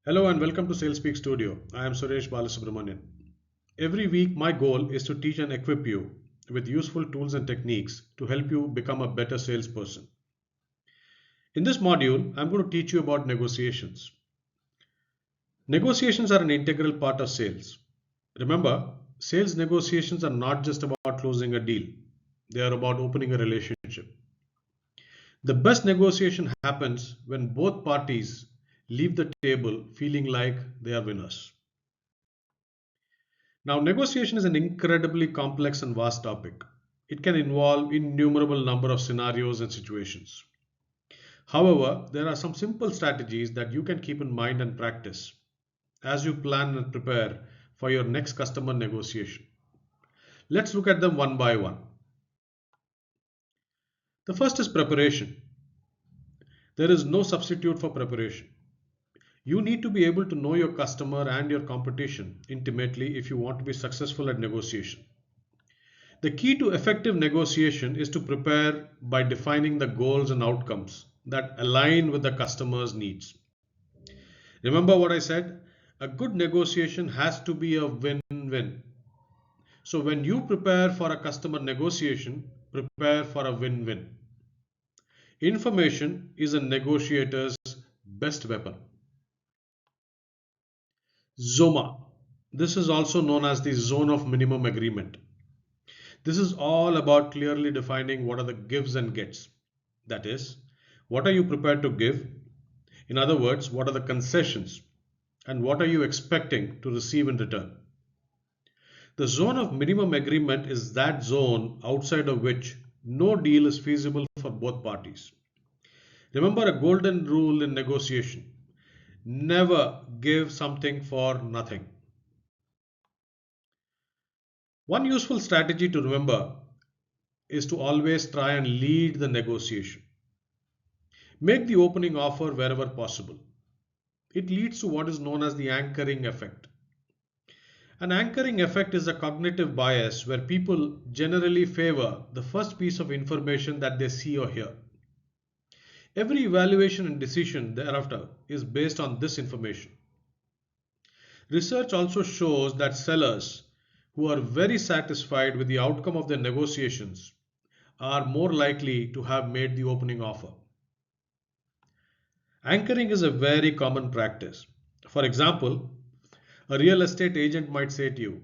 Hello and welcome to SalesSpeak Studio. I am Suresh Balasubramanian. Every week, my goal is to teach and equip you with useful tools and techniques to help you become a better salesperson. In this module, I'm going to teach you about negotiations. Negotiations are an integral part of sales. Remember, sales negotiations are not just about closing a deal, they are about opening a relationship. The best negotiation happens when both parties leave the table feeling like they are winners. Now, negotiation is an incredibly complex and vast topic. It can involve innumerable number of scenarios and situations. However, there are some simple strategies that you can keep in mind and practice as you plan and prepare for your next customer negotiation. Let's look at them one by one. The first is preparation. There is no substitute for preparation. You need to be able to know your customer and your competition intimately if you want to be successful at negotiation. The key to effective negotiation is to prepare by defining the goals and outcomes that align with the customer's needs. Remember what I said? A good negotiation has to be a win-win. So when you prepare for a customer negotiation, prepare for a win-win. Information is a negotiator's best weapon. ZOMA. This is also known as the zone of minimum agreement. This is all about clearly defining what are the gives and gets. That is, what are you prepared to give? In other words, what are the concessions? And what are you expecting to receive in return? The zone of minimum agreement is that zone outside of which no deal is feasible for both parties. Remember a golden rule in negotiation: never give something for nothing. One useful strategy to remember is to always try and lead the negotiation. Make the opening offer wherever possible. It leads to what is known as the anchoring effect. An anchoring effect is a cognitive bias where people generally favor the first piece of information that they see or hear. Every evaluation and decision thereafter is based on this information. Research also shows that sellers who are very satisfied with the outcome of their negotiations are more likely to have made the opening offer. Anchoring is a very common practice. For example, a real estate agent might say to you,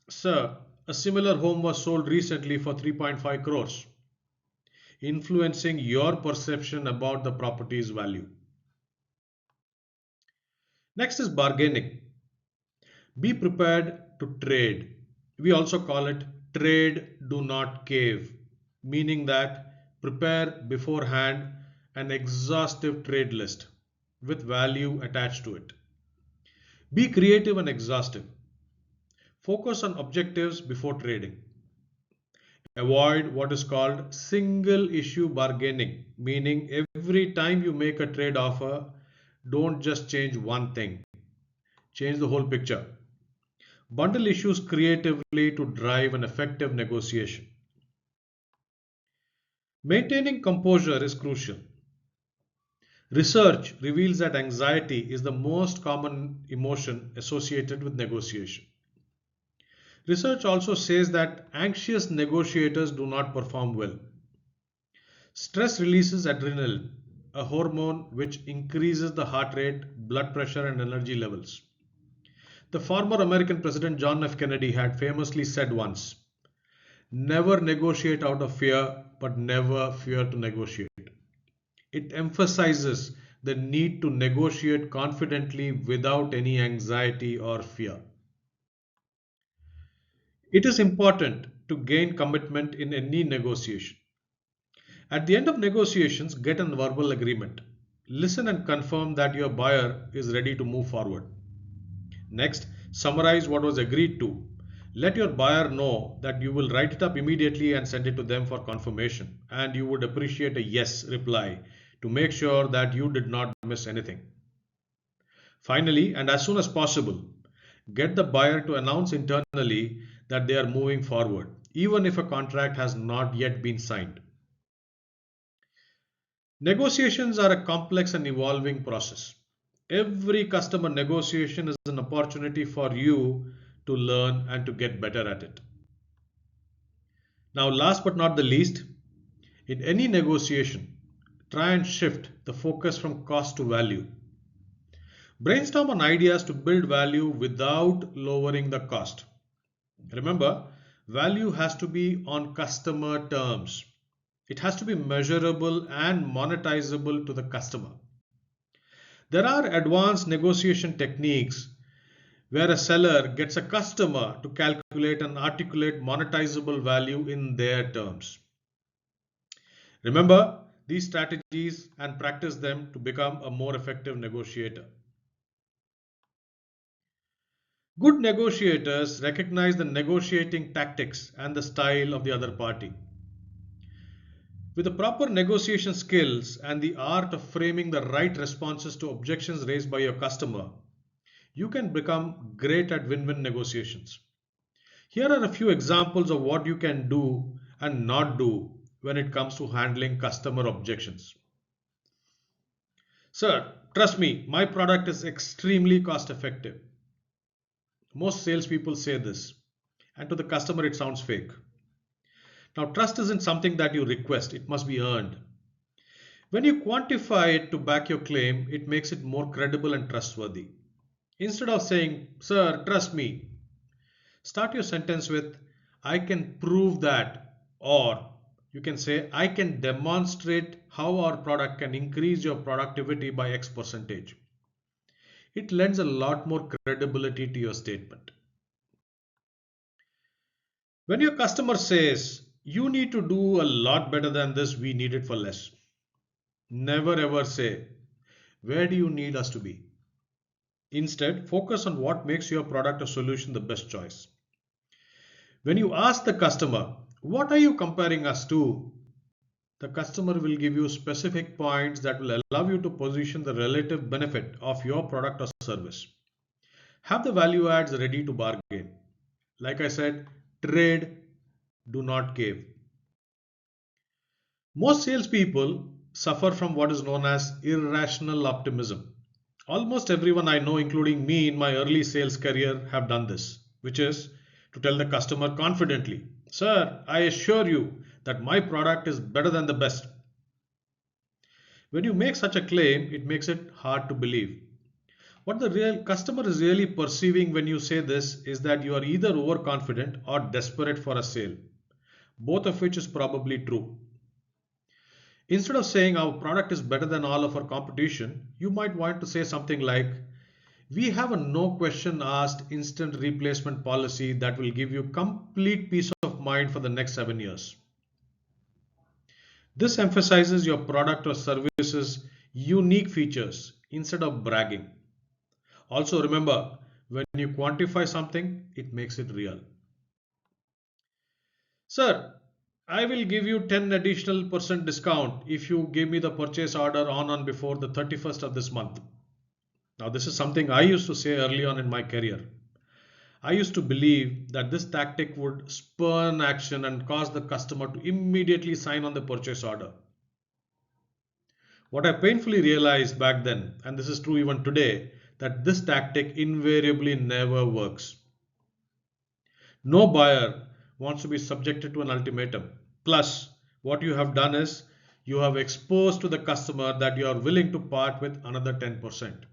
"Sir, a similar home was sold recently for 3.5 crores," influencing your perception about the property's value. Next is bargaining. Be prepared to trade. We also call it trade, do not cave, meaning that prepare beforehand an exhaustive trade list with value attached to it. Be creative and exhaustive. Focus on objectives before trading. Avoid what is called single issue bargaining, meaning every time you make a trade offer, don't just change one thing, change the whole picture. Bundle issues creatively to drive an effective negotiation. Maintaining composure is crucial. Research reveals that anxiety is the most common emotion associated with negotiation. Research also says that anxious negotiators do not perform well. Stress releases adrenaline, a hormone which increases the heart rate, blood pressure, and energy levels. The former American President John F. Kennedy had famously said once, "Never negotiate out of fear, but never fear to negotiate." It emphasizes the need to negotiate confidently without any anxiety or fear. It is important to gain commitment in any negotiation. At the end of negotiations, get a verbal agreement. Listen and confirm that your buyer is ready to move forward. Next, summarize what was agreed to. Let your buyer know that you will write it up immediately and send it to them for confirmation, and you would appreciate a yes reply to make sure that you did not miss anything. Finally, and as soon as possible, get the buyer to announce internally that they are moving forward, even if a contract has not yet been signed. Negotiations are a complex and evolving process. Every customer negotiation is an opportunity for you to learn and to get better at it. Now, last but not the least, in any negotiation, try and shift the focus from cost to value. Brainstorm on ideas to build value without lowering the cost. Remember, value has to be on customer terms. It has to be measurable and monetizable to the customer. There are advanced negotiation techniques where a seller gets a customer to calculate and articulate monetizable value in their terms. Remember these strategies and practice them to become a more effective negotiator. Good negotiators recognize the negotiating tactics and the style of the other party. With the proper negotiation skills and the art of framing the right responses to objections raised by your customer, you can become great at win-win negotiations. Here are a few examples of what you can do and not do when it comes to handling customer objections. Sir, trust me, my product is extremely cost effective. Most salespeople say this, and to the customer, it sounds fake. Now, trust isn't something that you request, it must be earned. When you quantify it to back your claim, it makes it more credible and trustworthy. Instead of saying, Sir, trust me, start your sentence with, I can prove that, or you can say, I can demonstrate how our product can increase your productivity by X percentage. It lends a lot more credibility to your statement. When your customer says, you need to do a lot better than this, we need it for less. Never ever say, where do you need us to be? Instead, focus on what makes your product or solution the best choice. When you ask the customer, what are you comparing us to? The customer will give you specific points that will allow you to position the relative benefit of your product or service. Have the value adds ready to bargain. Like I said, trade, do not cave. Most salespeople suffer from what is known as irrational optimism. Almost everyone I know, including me in my early sales career, have done this, which is to tell the customer confidently, Sir, I assure you that my product is better than the best. When you make such a claim, it makes it hard to believe. What the real customer is really perceiving when you say this is that you are either overconfident or desperate for a sale, both of which is probably true. Instead of saying our product is better than all of our competition, you might want to say something like, we have a no question asked instant replacement policy that will give you complete peace of mind for the next 7 years. This emphasizes your product or service's unique features instead of bragging. Also remember, when you quantify something, it makes it real. Sir, I will give you 10 additional percent discount if you give me the purchase order on before the 31st of this month. Now, this is something I used to say early on in my career. I used to believe that this tactic would spurn action and cause the customer to immediately sign on the purchase order. What I painfully realized back then, and this is true even today, that this tactic invariably never works. No buyer wants to be subjected to an ultimatum. Plus, what you have done is you have exposed to the customer that you are willing to part with another 10%.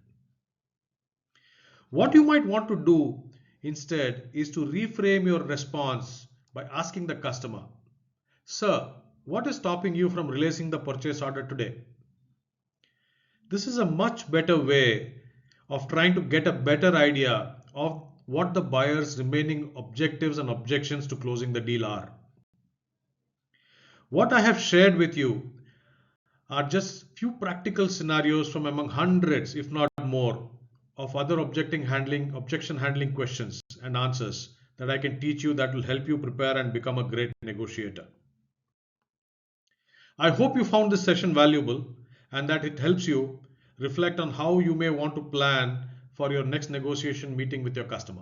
What you might want to do instead is to reframe your response by asking the customer, Sir, what is stopping you from releasing the purchase order today? This is a much better way of trying to get a better idea of what the buyer's remaining objectives and objections to closing the deal are. What I have shared with you are just few practical scenarios from among hundreds, if not more, of other objection handling questions and answers that I can teach you that will help you prepare and become a great negotiator. I hope you found this session valuable and that it helps you reflect on how you may want to plan for your next negotiation meeting with your customer.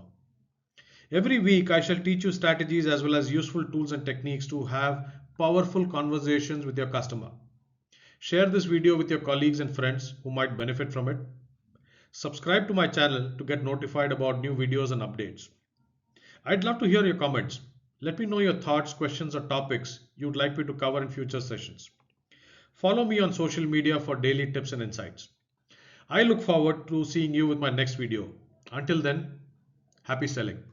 Every week, I shall teach you strategies as well as useful tools and techniques to have powerful conversations with your customer. Share this video with your colleagues and friends who might benefit from it. Subscribe to my channel to get notified about new videos and updates. I'd love to hear your comments. Let me know your thoughts, questions, or topics you'd like me to cover in future sessions. Follow me on social media for daily tips and insights. I look forward to seeing you with my next video. Until then, happy selling.